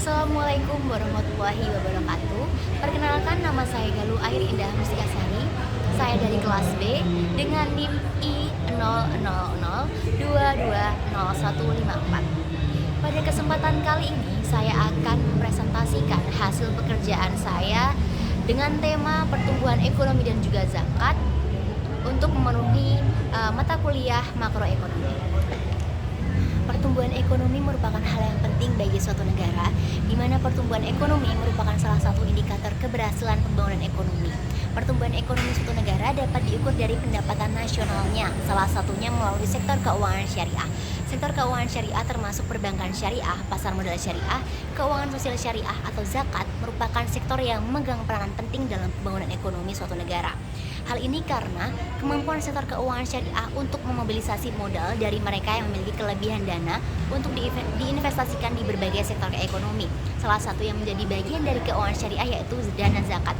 Assalamualaikum warahmatullahi wabarakatuh. Perkenalkan, nama saya Galuh Air Indah Mustikasari. Saya dari kelas B dengan NIM I0002200154. Pada kesempatan kali ini saya akan mempresentasikan hasil pekerjaan saya dengan tema pertumbuhan ekonomi dan juga zakat untuk memenuhi mata kuliah makroekonomi. Pertumbuhan ekonomi merupakan hal yang penting bagi suatu negara, di mana pertumbuhan ekonomi merupakan salah satu indikator keberhasilan pembangunan ekonomi. Pertumbuhan ekonomi suatu negara dapat diukur dari pendapatan nasionalnya, salah satunya melalui sektor keuangan syariah. Sektor keuangan syariah termasuk perbankan syariah, pasar modal syariah, keuangan sosial syariah atau zakat merupakan sektor yang memegang peranan penting dalam pembangunan ekonomi suatu negara. Hal ini karena kemampuan sektor keuangan syariah untuk memobilisasi modal dari mereka yang memiliki kelebihan dana untuk diinvestasikan di berbagai sektor ekonomi. Salah satu yang menjadi bagian dari keuangan syariah yaitu dana zakat.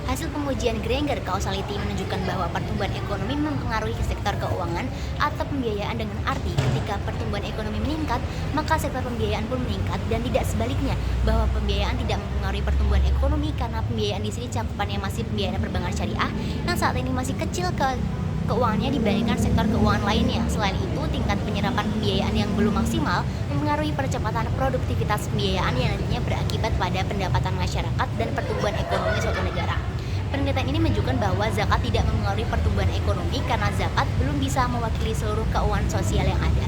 Hasil pengujian Granger Causality menunjukkan bahwa pertumbuhan ekonomi mempengaruhi sektor keuangan atau pembiayaan, dengan arti ketika pertumbuhan ekonomi meningkat, maka sektor pembiayaan pun meningkat, dan tidak sebaliknya, bahwa pembiayaan tidak mempengaruhi pertumbuhan ekonomi karena pembiayaan di sini cakupannya masih pembiayaan perbankan syariah yang saat ini masih kecil keuangannya dibandingkan sektor keuangan lainnya. Selain itu, tingkat penyerapan pembiayaan yang belum maksimal mempengaruhi percepatan produktivitas pembiayaan yang nantinya berakibat pada pendapatan masyarakat dan pertumbuhan ekonomi suatu negara. Penelitian ini menunjukkan bahwa zakat tidak mempengaruhi pertumbuhan ekonomi karena zakat belum bisa mewakili seluruh keuangan sosial yang ada,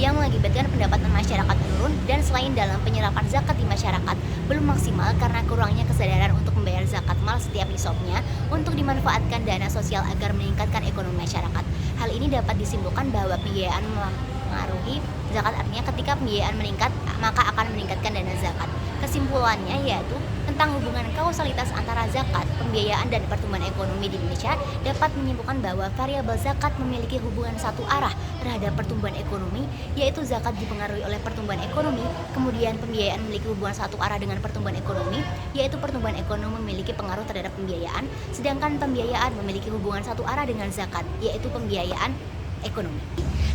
yang mengakibatkan pendapatan masyarakat menurun, dan selain dalam penyerapan zakat di masyarakat belum maksimal karena kurangnya kesadaran untuk membayar zakat mal setiap nisabnya untuk dimanfaatkan dana sosial agar meningkatkan ekonomi masyarakat. Hal ini dapat disimpulkan bahwa pembiayaan mempengaruhi zakat, artinya ketika pembiayaan meningkat maka akan meningkatkan dana zakat. Kesimpulannya yaitu tentang hubungan kausalitas antara zakat, pembiayaan, dan pertumbuhan ekonomi di Indonesia dapat menyimpulkan bahwa variabel zakat memiliki hubungan satu arah terhadap pertumbuhan ekonomi, yaitu zakat dipengaruhi oleh pertumbuhan ekonomi, kemudian pembiayaan memiliki hubungan satu arah dengan pertumbuhan ekonomi, yaitu pertumbuhan ekonomi memiliki pengaruh terhadap pembiayaan, sedangkan pembiayaan memiliki hubungan satu arah dengan zakat, yaitu pembiayaan ekonomi.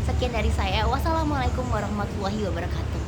Sekian dari saya. Wassalamualaikum warahmatullahi wabarakatuh.